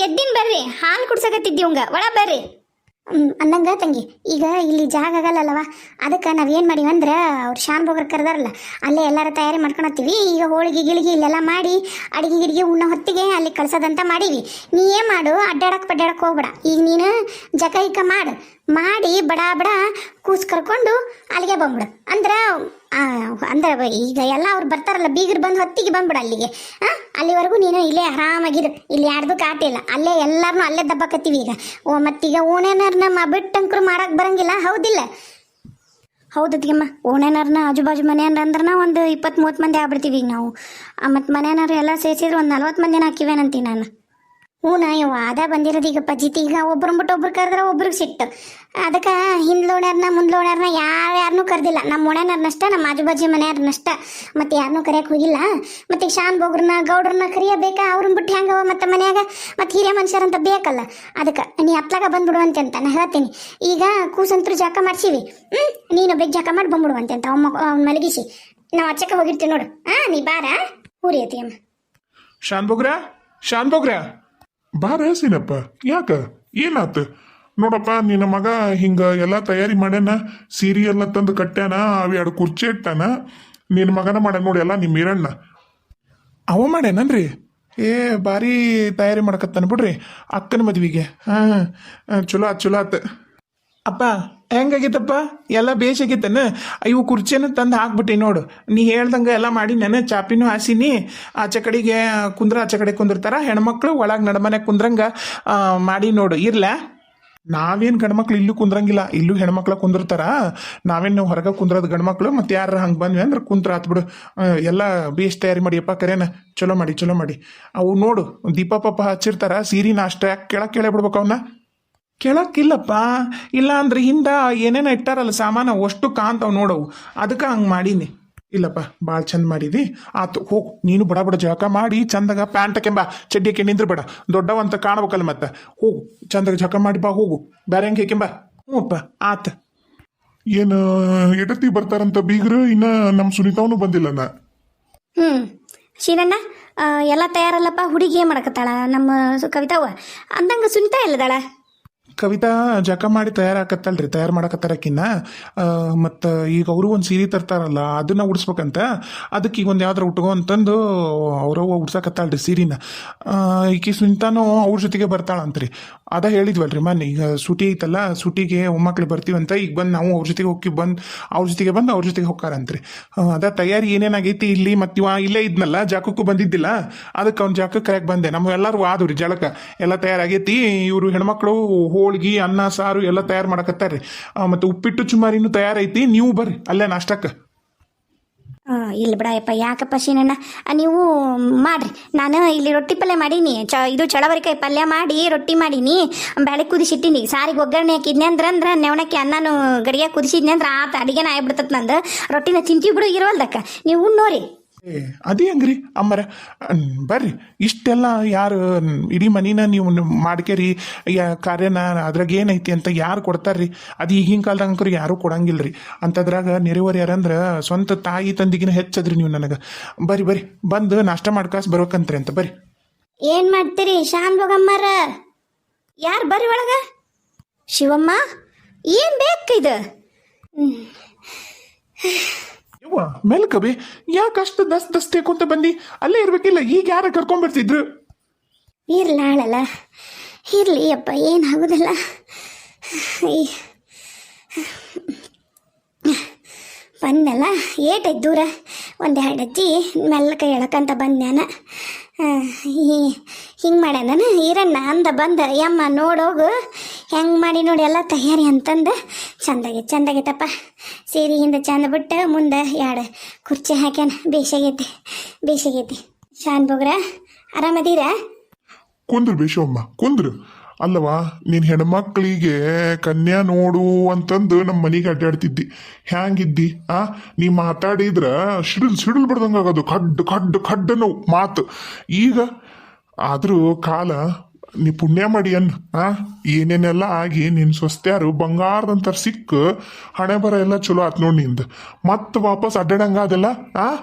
ಎದ್ದಿನ ಬರ್ರಿ, ಹಾಲು ಕುಡ್ಸಕತ್ತಿದ್ದೀವಂಗ ಒಳ ಬರ್ರಿ. ಅಂದಂಗ ತಂಗಿ, ಈಗ ಇಲ್ಲಿ ಜಾಗ ಆಗಲ್ಲವ, ಅದಕ್ಕೆ ನಾವೇನು ಮಾಡೀವಿ ಅಂದ್ರೆ ಅವ್ರು ಶಾನ್ ಬೋಗರ್ ಕರೆದಾರಲ್ಲ, ಅಲ್ಲೇ ಎಲ್ಲಾರ ತಯಾರಿ ಮಾಡ್ಕೊಳತ್ತೀವಿ. ಈಗ ಹೋಳಿಗೆ ಗಿಳಿಗೆ ಇಲ್ಲೆಲ್ಲ ಮಾಡಿ ಅಡಿಗೆ ಗಿಡಿಗೆ ಉಣ್ಣೋ ಹೊತ್ತಿಗೆ ಅಲ್ಲಿ ಕಳ್ಸೋದಂತ ಮಾಡೀವಿ. ನೀ ಏನು ಮಾಡು, ಅಡ್ಡಾಡಕ್ಕೆ ಹೋಗ್ಬೇಡ. ಈಗ ನೀನು ಜಕ ಇಕ್ಕ ಮಾಡಿ ಬಡ ಬಡ ಕೂಸ್ ಕರ್ಕೊಂಡು ಅಲ್ಲಿಗೆ ಬಂದ್ಬಿಡು. ಅಂದ್ರೆ ಈಗ ಎಲ್ಲ ಅವ್ರು ಬರ್ತಾರಲ್ಲ, ಬೀಗರು ಬಂದು ಹೊತ್ತಿಗೆ ಬಂದ್ಬಿಡು ಅಲ್ಲಿಗೆ. ಅಲ್ಲಿವರೆಗೂ ನೀನು ಇಲ್ಲೇ ಆರಾಮಾಗಿರು, ಇಲ್ಲಿ ಯಾರ್ದು ಕಾಟ ಇಲ್ಲ. ಅಲ್ಲೇ ಎಲ್ಲರನ್ನೂ ಅಲ್ಲೇ ದಬ್ಬಾಕತ್ತೀವಿ ಈಗ. ಮತ್ತೀಗ ಓಣೇನರ್ನ ಬಿಟ್ಟಂಕ್ರು ಮಾಡಕ್ಕೆ ಬರಂಗಿಲ್ಲ, ಹೌದಿಲ್ಲ? ಹೌದತ್ತಿಗಮ್ಮ, ಓಣೇನರ್ನ ಆಜು ಬಾಜು ಮನೆಯವ್ರ ಅಂದ್ರೆ ಒಂದು 20-30 ಮಂದಿ ಆಗ್ಬಿಡ್ತೀವಿ ಈಗ ನಾವು. ಮತ್ತು ಮನೆಯವ್ರು ಎಲ್ಲ ಸೇರಿಸಿದ್ರೆ ಒಂದು 40 ಮಂದಿನ ಹಾಕಿವೇನಂತೀನಿ ನಾನು. ಯವ್ವ ಅದ ಬಂದಿರೋದು ಈಗ ಪಜಿತಿ. ಈಗ ಒಬ್ರು ಬಿಟ್ಟು ಒಬ್ರು ಕರೆದ್ರೆ ಒಬ್ರಿಗೆ ಸಿಟ್ಟು. ಅದಕ್ಕೆ ಹಿಂದ್ಲೋಣ್ಯಾರನ್ನ ಮುಂದ್ಲೋಣ್ಯಾರನ್ನ ಯಾರನ್ನೂ ಕರೆದಿಲ್ಲ. ನಮ್ಮ ಓಣ್ಯಾನರ್ನಷ್ಟ, ನಮ್ಮ ಆಜು ಬಾಜು ಮನೆಯವ್ರನ್ನಷ್ಟ, ಮತ್ತೆ ಯಾರನ್ನೂ ಕರೆಯಕ್ಕೆ ಹೋಗಿಲ್ಲ. ಮತ್ತೆ ಶಾನ್ ಬೋಗ್ರನ್ನ ಗೌಡ್ರನ್ನ ಕರಿಯಬೇಕಾ? ಅವ್ರನ್ನ ಬಿಟ್ಟು ಹೆಂಗವ ಮತ್ತೆ ಮನ್ಯಾಗ? ಮತ್ತೆ ಹಿರಿಯ ಮನುಷ್ಯರಂತ ಬೇಕಲ್ಲ. ಅದಕ್ಕೆ ನೀ ಹತ್ಲಾಗ ಬಂದ್ಬಿಡುವಂತೆ ಅಂತ ನಾ ಹೇಳ್ತೀನಿ. ಈಗ ಕೂಸಂತರು ಜಾಕ ಮಾಡ್ಸೀವಿ, ನೀನು ಬೇಗ ಜಾಕ ಮಾಡಿ ಬಂದ್ಬಿಡುವಂತೆ ಅಂತ ಅವ್ನ ಮಲಗಿಸಿ ನಾವು ಅಚ್ಚಕ್ಕೆ ಹೋಗಿರ್ತೀವಿ ನೋಡು. ನೀ ಬಾರ ಊರಿ ಐತಿ ಅಮ್ಮ. ಶಾನ್ ಬೋಗ್ರ ಬಾರ ಸೀನಪ್ಪ, ಯಾಕ ಏನಾತ? ನೋಡಪ್ಪ, ನಿನ್ನ ಮಗ ಹಿಂಗ ಎಲ್ಲ ತಯಾರಿ ಮಾಡ್ಯಾನ, ಸೀರೆ ಎಲ್ಲ ತಂದು ಕಟ್ಟ್ಯಾನ, ಅವು 2 ಕುರ್ಚಿ ಇಟ್ಟಾನ. ನಿನ್ನ ಮಗನ ಮಾಡ್ಯಾನ ನೋಡಿ ಎಲ್ಲ ನಿಮ್ಮ ಈರಣ್ಣ. ಅವ ಮಾಡ್ಯಾನನ್ರಿ? ಭಾರಿ ತಯಾರಿ ಮಾಡಕತ್ತಾನ ಬಿಡ್ರಿ ಅಕ್ಕನ ಮದ್ವಿಗೆ. ಚಲೋ ಆತ್. ಅಪ್ಪ ಹೆಂಗಾಗಿತ್ತಪ್ಪ? ಎಲ್ಲ ಬೇಸಾಗಿತ್ತನ? ಇವು ಕುರ್ಚಿನ ತಂದು ಹಾಕ್ಬಿಟ್ಟಿ ನೋಡು. ನೀ ಹೇಳ್ದಂಗೆ ಎಲ್ಲ ಮಾಡಿ ನಾನು ಚಾಪಿನೂ ಹಾಸಿನಿ. ಆಚೆ ಕಡೆಗೆ ಆಚೆ ಕಡೆ ಕುಂದಿರ್ತಾರ ಹೆಣ್ಮಕ್ಳು, ಒಳಗೆ ನಡಮನೆ ಕುಂದ್ರಂಗ ಮಾಡಿ ನೋಡು. ಇರ್ಲಾ? ನಾವೇನು ಗಂಡ್ಮಕ್ಳು ಇಲ್ಲೂ ಕುಂದ್ರಂಗಿಲ್ಲ, ಇಲ್ಲೂ ಹೆಣ್ಮಕ್ಳ ಕುಂದಿರ್ತಾರ. ನಾವೇನು ಹೊರಗೆ ಕುಂದ್ರದು ಗಂಡ್ಮಕ್ಳು. ಮತ್ತೆ ಯಾರು ಹಂಗೆ ಬಂದ್ವಿ ಅಂದ್ರೆ ಕುಂತ್ರ ಆತ್ಬಿಡು. ಎಲ್ಲ ಬೇಸ್ ತಯಾರಿ ಮಾಡಿಯಪ್ಪ, ಕರೇನ ಚಲೋ ಮಾಡಿ. ಅವು ನೋಡು, ದೀಪ ಪಾಪ ಹಚ್ಚಿರ್ತಾರ, ಸೀರಿನ ಅಷ್ಟ ಯಾಕೆ ಕೆಳಗೆ ಬಿಡ್ಬೇಕು ಅವನ್ನ? ಕೇಳಕ್ಕಿಲ್ಲಪ್ಪ, ಇಲ್ಲ ಅಂದ್ರೆ ಹಿಂದ ಏನೇನೋ ಇಟ್ಟಾರಲ್ಲ ಸಾಮಾನು, ಅಷ್ಟು ಕಾಂತಾವ್ ನೋಡವು, ಅದಕ್ಕೆ ಹಂಗೆ ಮಾಡೀನಿ. ಇಲ್ಲಪ್ಪ, ಭಾಳ ಚಂದ ಮಾಡಿದಿ. ಆತು, ಹೋಗು ನೀನು ಬಡ ಜಳಕ ಮಾಡಿ ಚಂದಾಗ ಪ್ಯಾಂಟ್ ಕೆಂಬ ಚಡ್ಡಿಗೆ ನಿಂದ್ರ ಬೇಡ, ದೊಡ್ಡವಂತ ಕಾಣ್ಬೇಕಲ್ಲ ಮತ್ತೆ. ಹೋಗು ಚಂದಾಗ ಜಳಕ ಮಾಡಿ ಬಾ, ಹೋಗು ಬೇರೆ ಹೆಂಗೆ ಕೆಂಬ. ಹ್ಞೂ ಅಪ್ಪ, ಆತ. ಏನು ಎಡತಿ ಬರ್ತಾರಂತ ಬೀಗ್ರು, ಇನ್ನ ನಮ್ಮ ಸುನೀತಾವನು ಬಂದಿಲ್ಲನ. ಶೀನಣ್ಣ ಎಲ್ಲ ತಯಾರಲ್ಲಪ್ಪ. ಹುಡುಗಿ ಏನು ಮಾಡಕತ್ತಾಳ ನಮ್ಮ ಕವಿತಾವ? ಅಂದಂಗ ಸುನಿತಾ ಎಲ್ಲದಾಳ? ಕವಿತಾ ಜಕ ಮಾಡಿ ತಯಾರು ಮಾಡಕತ್ತಾರಕ್ಕಿನ್ನ. ಮತ್ತು ಈಗ ಅವರು ಒಂದು ಸೀರೆ ತರ್ತಾರಲ್ಲ, ಅದನ್ನ ಉಡ್ಸ್ಬೇಕಂತ. ಅದಕ್ಕೆ ಈಗ ಒಂದು ಯಾವ್ದಾರ ಉಟ್ಕೋ ಅಂತಂದು ಅವ್ರವ್ವ ಉಡ್ಸಕತ್ತಾಳ್ರಿ ಸೀರಿನ. ಈಕಿ ಸುನಿತಾನು ಅವ್ರ ಜೊತೆಗೆ ಬರ್ತಾಳಂತ್ರಿ. ಅದ ಹೇಳಿದ್ವಲ್ರಿ ಮೊನ್ನೆ, ಈಗ ಸುಟಿ ಐತಲ್ಲ, ಸುಟಿಗೆ ಒಮ್ಮಕ್ಳು ಬರ್ತೀವಂತ. ಈಗ ಬಂದು ನಾವು ಅವ್ರ ಜೊತೆಗೆ ಹೋಗಿ ಅವ್ರ ಜೊತೆಗೆ ಹೋಗ್ಕಾರಂತ್ರಿ. ಅದ ತಯಾರಿ ಏನೇನಾಗೈತಿ ಇಲ್ಲಿ. ಮತ್ತು ಇವ ಇಲ್ಲೇ ಇದ್ನಲ್ಲ, ಜಾಕಕ್ಕೂ ಬಂದಿದ್ದಿಲ್ಲ, ಅದಕ್ಕೆ ಅವ್ನ ಜಾಕಕ್ಕೆ ಕರೆಯಾಗಿ ಬಂದೆ. ನಮ್ಮ ಎಲ್ಲರೂ ಆದ್ರಿ ಜಳಕ ಎಲ್ಲ ತಯಾರಾಗೈತಿ. ಇವರು ಹೆಣ್ಮಕ್ಳು ಹೋಳಿಗೆ ಅನ್ನ ಸಾರು ಎಲ್ಲ ತಯಾರು ಮಾಡಕತ್ತಾರ್ರಿ. ಮತ್ತು ಉಪ್ಪಿಟ್ಟು ಚುಮಾರಿನೂ ತಯಾರೈತಿ. ನೀವು ಬರ್ರಿ ಅಲ್ಲೇ ನಾಷ್ಟಕ್ಕೆ. ಇಲ್ಲ ಬಿಡಯಪ್ಪ, ಯಾಕಪ್ಪ ಶೀನಣ್ಣ, ನೀವು ಮಾಡ್ರಿ. ನಾನು ಇಲ್ಲಿ ರೊಟ್ಟಿ ಪಲ್ಯ ಮಾಡೀನಿ. ಇದು ಚಳವರಿಕಾಯಿ ಪಲ್ಯ ಮಾಡಿ ರೊಟ್ಟಿ ಮಾಡೀನಿ, ಬೇಳೆ ಕುದಿಸಿಟ್ಟಿನಿ. ಸಾರಿಗೆ ಒಗ್ಗರಣೆ ಹಾಕಿದ್ನಿ ಅಂದ್ರೆ ನೆವಣಕ್ಕೆ ಅನ್ನನು ಗಡಿಗೆ ಕುದಿಸಿದ್ನಿ ಅಂದ್ರೆ ಆತ ಅಡಿಗೆನ ಆಗ್ಬಿಡ್ತತ್. ನಂದು ರೊಟ್ಟಿನ ತಿಂತೀವಿ ಬಿಡು, ಇರೋಲ್ದಕ್ಕ ನೀವು ಉಣ್ಣೋರಿ. ಅದೇ ಹಂಗ್ರಿ ಅಮ್ಮರ, ಬರ್ರಿ. ಇಷ್ಟೆಲ್ಲ ಯಾರು ಇಡೀ ಮನಿನ ನೀವು ಮಾಡ್ಕೇರಿ, ಕಾರ್ಯನ ಅದ್ರಾಗ ಏನೈತಿ ಅಂತ ಯಾರು ಕೊಡ್ತಾರ್ರಿ? ಅದು ಈಗಿನ ಕಾಲದಾಗ ಯಾರು ಕೊಡಂಗಿಲ್ರಿ. ಅಂತದ್ರಾಗ ನೆರೆವರಿ ಯಾರಂದ್ರೆ ಸ್ವಂತ ತಾಯಿ ತಂದಿಗಿನ ಹೆಚ್ಚದ್ರಿ ನೀವು ನನಗೆ. ಬರ್ರಿ ಬಂದು ನಾಷ್ಟ ಮಾಡ್ಕಾಸ್ ಬರ್ಬೇಕಂತ್ರಿ ಅಂತ. ಬರ್ರಿ. ಏನ್ ಮಾಡ್ತೀರಿ ಶಾನ್ ಭೋಗಮ್ಮರ? ಯಾರು ಬರ್ರಿ ಒಳಗ. ಶಿವಮ್ಮ ಏನ್ ಬೇಕಿದು? ಮೆಲ್ಕಬಿ, ಯಾಕಷ್ಟು ದಸ್ ತೇಕೊಂತ ಬಂದಿ? ಅಲ್ಲೇ ಇರ್ಬೇಕಿಲ್ಲ, ಈಗ ಯಾರ ಕರ್ಕೊಂಡ್ಬರ್ತಿದ್ರು? ಇರ್ಲಾಳಲ್ಲ, ಇರ್ಲಿ ಅಪ್ಪ, ಏನಾಗುದಿಲ್ಲ. ಬಂದಲ್ಲ, ಏಟೈತೆ ದೂರ, 1-2 ಹೆಜ್ಜೆ ಮೆಲ್ಲಕ ಎಳಕಂತ ಬಂದ್ಯಾನ. ಹಿಂಗೆ ಮಾಡ್ಯಾನ ಈರಣ್ಣ ಅಂದ ಬಂದ. ಯಮ್ಮ ನೋಡೋಗು ಹೆಂಗೆ ಮಾಡಿ ನೋಡಿ ಎಲ್ಲ ತಯಾರಿ ಅಂತಂದು. ಚಂದಾಗೈತಪ್ಪ. ಸೀರೆ ಹಿಂದೆ ಚಂದ ಬಿಟ್ಟು ಮುಂದೆ 2 ಕುರ್ಚಿ ಹಾಕ್ಯಾನ. ಬೇಸಾಗೈತಿ. ಶಾನ್ ಬೋಗ್ರ ಆರಾಮದೀರ? ಕುಂದ್ರು ಬೇಷಮ್ಮ, ಕುಂದ್ರು. ಅಲ್ಲವಾ, ನೀನು ಹೆಣ್ಮಕ್ಳಿಗೆ ಕನ್ಯಾ ನೋಡು ಅಂತಂದು ನಮ್ಮ ಮನೆಗೆ ಅಡ್ಡಾಡ್ತಿದ್ದಿ. ಹ್ಯಾಂಗಿದ್ದಿ? ನೀ ಮಾತಾಡಿದ್ರ ಸಿಡಿಲ್ ಬಿಡ್ದಂಗೆ ಆಗೋದು, ಖಡ್ ಅನ್ನೋ ಮಾತು. ಈಗ ಆದರೂ ಕಾಲ ನೀ ಪುಣ್ಯ ಮಾಡಿ ಏನೇನೆಲ್ಲ ಆಗಿ ನಿನ್ನ ಸ್ವಸ್ತ್ಯಾರು ಬಂಗಾರದಂತ ಸಿಕ್ಕ ಹಣೆ ಬರ ಎಲ್ಲ ಚಲೋ ಆತ್ ನೋಡಿ ನಿಂದು. ಮತ್ತೆ ವಾಪಸ್ ಅಡ್ಡಾಡಂಗಾದಲ್ಲ.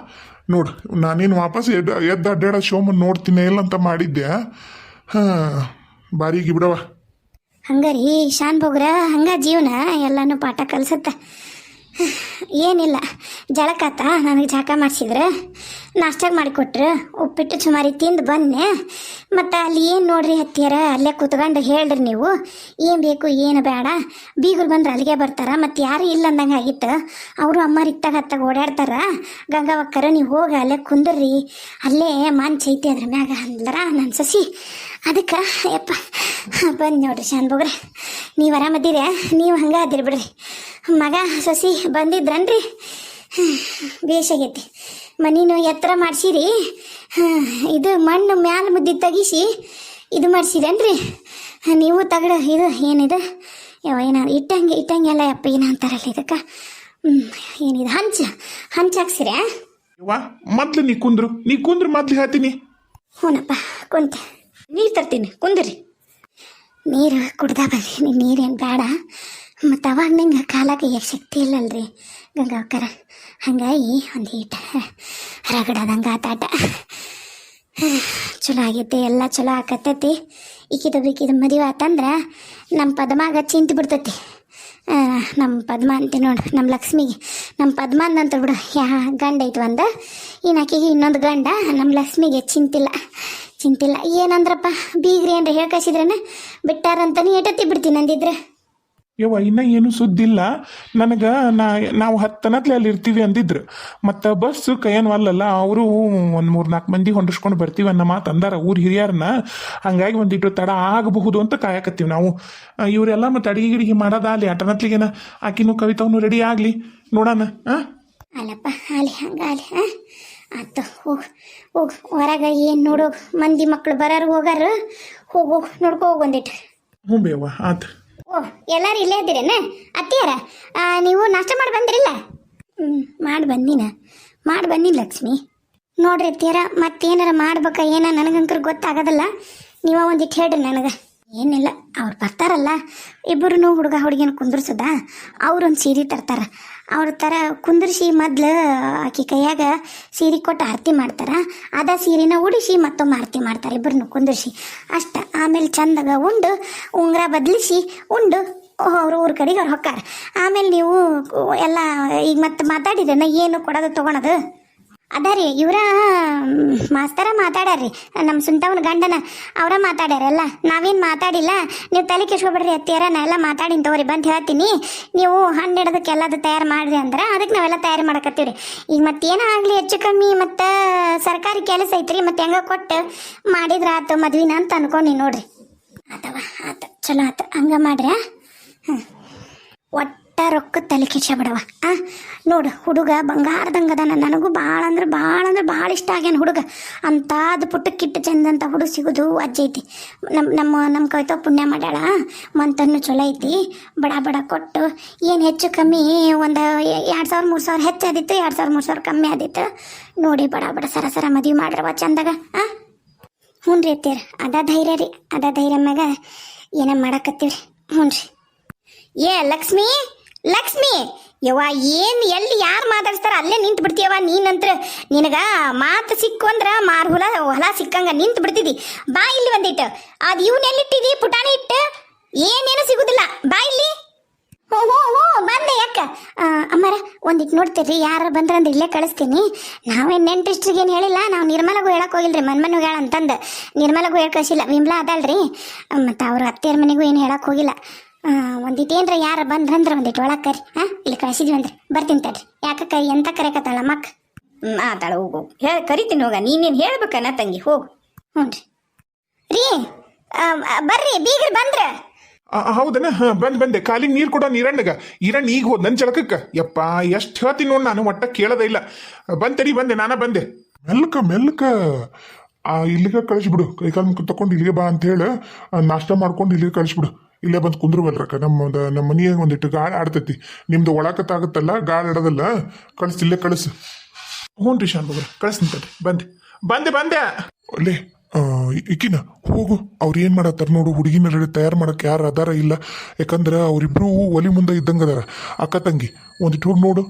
ನೋಡು, ನಾನೇನು ವಾಪಸ್ ಎದ್ದು ಅಡ್ಡಾಡೋ ಶೋಮನ್ ನೋಡ್ತೀನಿ ಇಲ್ಲ ಅಂತ ಮಾಡಿದ್ದೆ. ಬಾರಿಗೆ ಬಿಡವ. ಹಂಗಾರಿ ಶಾನ್ ಬೋಗ್ರ ಹಂಗ ಜೀವನ ಎಲ್ಲನೂ ಪಾಠ ಕಲ್ಸತ್ತ. ಏನಿಲ್ಲ, ಜಳಕಾತ ನನಗೆ ಜಾಕ ಮಾಡಿಸಿದ್ರೆ ನಾಷ್ಟಾಗ ಮಾಡಿಕೊಟ್ರು, ಉಪ್ಪಿಟ್ಟು ಸುಮಾರಿ ತಿಂದು ಬಂದೆ. ಮತ್ತು ಅಲ್ಲಿ ಏನು ನೋಡ್ರಿ ಹತ್ತಿಯರ ಅಲ್ಲೇ ಕೂತ್ಕೊಂಡು ಹೇಳ್ರಿ ನೀವು ಏನು ಬೇಕು ಏನು ಬೇಡ. ಬೀಗರು ಬಂದ್ರೆ ಅಲ್ಲಿಗೆ ಬರ್ತಾರ, ಮತ್ತು ಯಾರು ಇಲ್ಲ ಅಂದಂಗೆ ಆಗಿತ್ತು. ಅವರು ಅಮ್ಮರು ಇತ್ತಾಗ ಹತ್ತಾಗ ಓಡಾಡ್ತಾರ. ಗಂಗಾವಕ್ಕರ ನೀವು ಹೋಗಿ ಅಲ್ಲೇ ಕುಂದ್ರಿ, ಅಲ್ಲೇ ಮಂಚ ಐತಿ ಅದ್ರ ಮ್ಯಾಗ ಅಂದ್ರ ನನ್ನ ಸಸಿ. ಅದಕ್ಕೆ ಯಪ್ಪ ಬಂದು ನೋಡ್ರಿ ಶಾನ್ ಬೋಗ್ರೆ, ನೀವು ಆರಾಮದ್ದೀರ? ನೀವು ಹಂಗೆ ಅದಿರಿ ಬಿಡ್ರಿ. ಮಗ ಸಸಿ ಬಂದಿದ್ರನ್ರಿ? ಬೇಷಾಗೈತಿ. ಮನೀನು ಎತ್ತರ ಮಾಡಿಸಿರಿ, ಇದು ಮಣ್ಣು ಮ್ಯಾಲ ಮುದ್ದಿ ತೆಗಿಸಿ ಇದು ಮಾಡಿಸಿರೇನ್ರಿ ನೀವು? ತಗಡ ಇದು ಏನಿದು ಯಾವ ಏನ ಇಟ್ಟಂಗೆ ಎಲ್ಲ ಯಪ್ಪ ಏನ ಅಂತಾರಲ್ಲ ಇದಕ್ಕೆ, ಏನಿದು ಹಂಚು ಹಾಕ್ಸಿರ? ಯವ್ವ ಮೊದ್ಲು ನೀ ಕುಂದ್ರು ಮೊದ್ಲು ಹೇಳ್ತೀನಿ. ಹ್ಞೂನಪ್ಪ ಕುಂತೆ. ನೀರು ತರ್ತೀನಿ ಕುಂದ್ರಿ. ನೀರು ಕುಡ್ದ ಬಂದೀನಿ, ನೀರೇನು ಬೇಡ. ಮತ್ತು ಅವಾಗ ನಿಂಗೆ ಕಾಲಾಗ ಶಕ್ತಿ ಇಲ್ಲಲ್ರಿ ಗಂಗಾವಕ್ಕರ, ಹಂಗಾಗಿ ಒಂದು ಈಟ ರಗಡದಂಗೆ ಆತಾಟ. ಚಲೋ ಆಗೈತಿ, ಎಲ್ಲ ಚಲೋ ಆಕತ್ತೈತಿ. ಈಕಿದ ಬೇಕಿದ ಮದುವೆ ಆತಂದ್ರೆ ನಮ್ಮ ಪದ್ಮಾಗ ಚಿಂತೆ ಬಿಡ್ತೈತಿ. ನಮ್ಮ ಪದ್ಮ ಅಂತೆ ನೋಡ್ರಿ, ನಮ್ಮ ಲಕ್ಷ್ಮಿಗೆ. ನಮ್ಮ ಪದ್ಮಂದು ಅಂತ ಬಿಡು ಗಂಡ ಐತಿ ಒಂದು, ಇನ್ನು ಆಕೆಗೆ ಇನ್ನೊಂದು ಗಂಡ. ನಮ್ಮ ಲಕ್ಷ್ಮಿಗೆ ಚಿಂತಿಲ್ಲ. ಏನಂದ್ರಪ್ಪ ಬೀಗ್ರಿ ಏನ್ರಿ ಹೇಳಿ ಕಳಿಸಿದ್ರೇನ ಬಿಟ್ಟಾರಂತಾನೆ ಏಟತ್ತಿ ಬಿಡ್ತೀನಿ ಅಂದಿದ್ರೆ. ಯವ್ವ ಇನ್ನೂ ಏನು ಸುದ್ದಿಲ್ಲ ನನಗೆ. ನಾವು 10 ಅಲ್ಲಿ ಇರ್ತೀವಿ ಅಂದಿದ್ರು. ಮತ್ತು ಬಸ್ಸು ಕೈಯನ್ವಲ್ಲಲ್ಲ, ಅವರು ಒಂದು 3-4 ಮಂದಿ ಹೊಂದಿಸ್ಕೊಂಡು ಬರ್ತೀವಿ ಅನ್ನೋ ಮಾತು ಅಂದಾರ ಊರು ಹಿರಿಯರನ್ನ. ಹಂಗಾಗಿ ಒಂದಿಟ್ಟು ತಡ ಆಗಬಹುದು ಅಂತ ಕಾಯಕತ್ತೀವಿ ನಾವು. ಇವರೆಲ್ಲ ಮತ್ತು ಅಡಿಗೆ ಗಿಡಿಗೆ ಮಾಡೋದಾಗಲಿ, 8 ಆಕಿನೂ ಕವಿತಾವನು ರೆಡಿ ಆಗಲಿ ನೋಡೋಣ. ಅಲ್ಲಪ್ಪ ಆಲಿ ಹಂಗಾಲಿ ಆಯ್ತು. ಹೋಗು ಹೊರಗೆ ಏನು ನೋಡೋಗು, ಮಂದಿ ಮಕ್ಕಳು ಬರೋರು ಹೋಗಾರು. ಹೋಗು ನೋಡ್ಕೊ ಹೋಗೊಂದಿಟ್ಟು. ಹ್ಞೂ ಬೇವ ಆತು. ಎಲ್ಲರೂ ಇಲ್ಲೇ ಇದ್ದೀರೇನ ಅತ್ತಿಯಾರ? ನೀವು ನಾಷ್ಟ ಮಾಡಿ ಬಂದ್ರಿಲ್ಲ? ಮಾಡಿ ಬಂದಿನಿ ಲಕ್ಷ್ಮಿ. ನೋಡ್ರಿ ಅತ್ತಿಯಾರ, ಮತ್ತೇನಾರ ಮಾಡ್ಬೇಕಾ ಏನ ನನಗಂಕರ್ ಗೊತ್ತಾಗೋದಲ್ಲ. ನೀವ ಒಂದಿಟ್ಟು ಹೇಳ್ರಿ ನನಗೆ. ಏನಿಲ್ಲ, ಅವ್ರು ಬರ್ತಾರಲ್ಲ ಇಬ್ಬರೂ ಹುಡುಗ ಹುಡುಗಿನ ಕುಂದ್ರಸದ, ಅವ್ರೊಂದು ಸೀರೆ ತರ್ತಾರ. ಅವ್ರ ಥರ ಕುಂದ್ರಿಸಿ ಮೊದ್ಲು ಆಕಿ ಕೈಯಾಗ ಸೀರೆ ಕೊಟ್ಟು ಆರತಿ ಮಾಡ್ತಾರೆ. ಅದ ಸೀರೆನ ಉಡಿಸಿ ಮತ್ತೊಮ್ಮೆ ಆರತಿ ಮಾಡ್ತಾರೆ, ಇಬ್ಬರನ್ನು ಕುಂದ್ರಿಸಿ ಅಷ್ಟ. ಆಮೇಲೆ ಚಂದಾಗ ಉಂಡು ಉಂಗುರ ಬದಲಿಸಿ ಉಂಡು ಅವ್ರು ಊರ ಕಡೆಗೆ ಅವ್ರು ಹೊಕ್ಕಾರ. ಆಮೇಲೆ ನೀವು ಎಲ್ಲ ಈಗ ಮತ್ತೆ ಮಾತಾಡಿದ್ರನ ಏನು ಕೊಡೋದು ತೊಗೊಳೋದು ಅದ ರೀ. ಇವರ ಮಾಸ್ತರ ಮಾತಾಡ್ಯಾರ್ರಿ, ನಮ್ಮ ಸುಂಟವನ ಗಂಡನ ಅವರ ಮಾತಾಡ್ಯಾರಲ್ಲ, ನಾವೇನು ಮಾತಾಡಿಲ್ಲ. ನೀವು ತಲೆ ಕೆಸ್ಕೊಬೇಡ್ರಿ ಅತ್ತಿಯಾರ, ನಾ ಎಲ್ಲ ಮಾತಾಡಿನ ತಗೋರಿ ಬಂದು ಹೇಳ್ತೀನಿ. ನೀವು ಹಣ್ಣು ಹಿಡೋದಕ್ಕೆ ಎಲ್ಲದು ತಯಾರು ಮಾಡಿರಿ ಅಂದ್ರೆ ಅದಕ್ಕೆ ನಾವೆಲ್ಲ ತಯಾರು ಮಾಡಕತ್ತೀವಿ ರೀ. ಈಗ ಮತ್ತೇನೋ ಆಗಲಿ ಹೆಚ್ಚು ಕಮ್ಮಿ ಮತ್ತು ಸರ್ಕಾರಿ ಕೆಲಸ ಐತ್ರಿ, ಮತ್ತು ಹೆಂಗ ಕೊಟ್ಟು ಮಾಡಿದ್ರೆ ಆತು ಮದ್ವಿನ ಅಂತ ಅನ್ಕೊಂಡು ನೋಡ್ರಿ. ಆತು ಚಲೋ ಆತು, ಹಂಗೆ ಮಾಡ್ರಿ. ಒಟ್ಟು ರೊಕ್ಕ ತಲೆ ಕೆಡ್ಸಬಿಡವ. ನೋಡು ಹುಡುಗ ಬಂಗಾರದಂಗದ. ನನಗೂ ಭಾಳ ಅಂದ್ರೆ ಭಾಳ ಇಷ್ಟ ಆಗ್ಯಾನ ಹುಡುಗ. ಅಂಥದ್ದು ಪುಟ್ಟಕ್ಕಿಟ್ಟು ಚಂದಂತ ಹುಡುಗ ಸಿಗೋದು ಅಜ್ಜೈತಿ. ನಮ್ಮ ಕವಿತಾ ಪುಣ್ಯ ಮಾಡ್ಯಾಳ, ಮಂತನ್ನು ಚಲೋ ಐತಿ. ಬಡ ಕೊಟ್ಟು ಏನು ಹೆಚ್ಚು ಕಮ್ಮಿ ಒಂದು 2000-3000 ಹೆಚ್ಚಾದಿತ್ತು, 2000-3000 ಕಮ್ಮಿ ಆದಿತ್ತು. ನೋಡಿ ಬಡ ಸರ ಮದುವೆ ಮಾಡ್ರವ ಚಂದಾಗ. ಹ್ಞೂ ರೀ ಅತ್ತೀರ, ಅದ ಧೈರ್ಯ ಮ್ಯಾಗ ಏನ ಮಾಡಕತ್ತೀವ್ರಿ. ಹ್ಞೂ ರೀ. ಲಕ್ಷ್ಮಿ ಯವ್ವ, ಏನು ಎಲ್ಲಿ ಯಾರು ಮಾತಾಡ್ತಾರ ಅಲ್ಲೇ ನಿಂತು ಬಿಡ್ತೀಯವ ನೀನಂತ್ರ. ನಿನಗ ಮಾತು ಸಿಕ್ಕು ಅಂದ್ರ ಹೊಲ ಸಿಕ್ಕಂಗ ನಿಂತು ಬಿಡ್ತಿದ್ದಿ. ಬಾ ಇಲ್ಲಿ ಒಂದಿಟ್ಟು. ಅದು ಇವನ್ ಎಲ್ಲಿಟ್ಟಿದಿ ಪುಟಾಣಿ ಇಟ್ಟು? ಏನೇನು ಸಿಗುದಿಲ್ಲ, ಬಾ ಇಲ್ಲಿ. ಹ್ಞೂ ಬಂದೆ. ಯಾಕ ಅಮ್ಮಾರ ಒಂದಿಟ್ಟು ನೋಡ್ತೀರಿ, ಯಾರು ಬಂದ್ರಂದ್ರೆ ಇಲ್ಲೇ ಕಳಿಸ್ತೀನಿ. ನಾವೇನು ನೆಂಟ್ರಿಸ್ಟ್ರಿಗೇನು ಹೇಳಿಲ್ಲ, ನಾವು ನಿರ್ಮಲಗೂ ಹೇಳಕ್ಕೆ ಹೋಗಿಲ್ರಿ. ಮನ್ಮನ್ಗೂ ಹೇಳ ಅಂತಂದು ನಿರ್ಮಲಗೂ ಹೇಳಿ ಕಳಿಸಿಲ್ಲ. ವಿಮ್ಲಾ ಅದಲ್ರಿ, ಮತ್ತು ಅವ್ರ ಅತ್ತೆಯರ ಮನೆಗೂ ಏನು ಹೇಳಕ್ಕೆ ಹೋಗಿಲ್ಲ. ಒಂದಿಟ್ಟು ಏನ್ರ ಯಾರು ಬಂದ್ರಂದ್ರೆ ಒಂದಿಟ್ಟು ಒಳಗೆ ಕರಿ. ಇಲ್ಲಿ ಕಳಿಸಿದ್ವಿ ಅಂದ್ರೆ ಬರ್ತೀನಿ ತಡ್ರಿ. ಯಾಕೆ ಎಂತ ಕರೆಕತ್ತಾಳ ಮಕ್ಕ? ಆತಾಳ ಹೋಗು, ಕರಿತೀನಿ ಹೋಗ. ನೀನೇನು ಹೇಳ್ಬೇಕನ್ನ ತಂಗಿ, ಹೋಗು. ಹ್ಞೂ ರೀ ಬರ್ರಿ ಬೀಗ್ರಿ ಬಂದ್ರ. ಹೌದನ? ಬಂದೆ. ಕಾಲಿಗೆ ನೀರು ಕೊಡೋ ಈರಣ್ಣ ಈಗ ಹೋದ್ ನನ್ನ ಜಳಕಕ್ಕೆ. ಯಪ್ಪ ಎಷ್ಟು ಹೇಳ್ತೀನಿ ನೋಡಿ, ನಾನು ಒಟ್ಟ ಕೇಳೋದೇ ಇಲ್ಲ. ಬಂದೆ, ನಾನ ಬಂದೆ. ಮೆಲ್ಕ ಇಲ್ಲಿಗೆ ಕಳಿಸ್ಬಿಡು. ಕೈಕಾಲು ಮುಖ ತಕೊಂಡು ಇಲ್ಲಿಗೆ ಬಾ ಅಂತ ಹೇಳಿ ನಾಷ್ಟ ಮಾಡ್ಕೊಂಡು ಇಲ್ಲಿಗೆ ಕಳಿಸ್ಬಿಡು. ಇಲ್ಲೇ ಬಂದು ಕುಂದ್ರವಲ್ರಕ್ಕ. ನಮ್ಮ ಮನೆಯಾಗ ಒಂದಿಟ್ಟು ಗಾಳಿ ಆಡ್ತೈತಿ. ನಿಮ್ದು ಒಳಕತ್ತಾಗತ್ತಲ್ಲ, ಗಾಳಿ ಆಡೋದಲ್ಲ. ಇಲ್ಲೇ ಕಳಿಸು. ಹ್ಞೂ ರೀ ಶಾನ್ ಬಗ್ರ, ಕಳಿಸ್ತೀನಿ. ಬಂದೆ ಅಲ್ಲೇ ಈಕಿನ ಹೋಗು. ಅವ್ರು ಏನು ಮಾಡತ್ತಾರ ನೋಡು. ಹುಡುಗಿನ ರೆಡಿ ತಯಾರು ಮಾಡಕ್ಕೆ ಯಾರು ಅದಾರ ಇಲ್ಲ. ಯಾಕಂದ್ರೆ ಅವರಿಬ್ರು ಒಲಿ ಮುಂದೆ ಇದ್ದಂಗೆ ಅದಾರ, ಅಕ್ಕ ತಂಗಿ. ಒಂದಿಟ್ಟು ಹೋಗಿ ನೋಡು.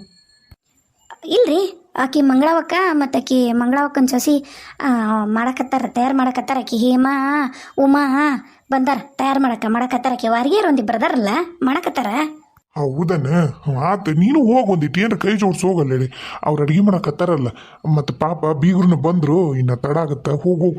ಇಲ್ರಿ ಆಕಿ ಮಂಗಳವಕ್ಕ ಮತ್ತು ಆಕಿ ಮಂಗಳವಕ್ಕನ ಸೊಸಿ ತಯಾರು ಮಾಡಕತ್ತಾರ ಆಕಿ ಹೇಮಾ ಉಮಾ ಬಂದಾರ ತಯಾರು ಮಾಡಕತ್ತಾರ ಆಕಿ ವಾರಿಗೆರು ಒಂದಿ ಬ್ರದರಲ್ಲ ಮಾಡಕತ್ತಾರ. ಹೌದನ ಆತ ನೀನು ಹೋಗಿ ಒಂದಿಟ್ಟು ಏನ್ರ ಕೈ ಜೋಡ್ಸಿ ಹೋಗಲ್ಲ ಹೇಳಿ ಅವ್ರು ಅಡುಗೆ ಮಾಡಕತ್ತಾರಲ್ಲ ಮತ್ತು ಪಾಪ ಬೀಗ್ರನ್ನ ಬಂದರು ಇನ್ನು ತಡ ಆಗತ್ತ ಹೋಗು.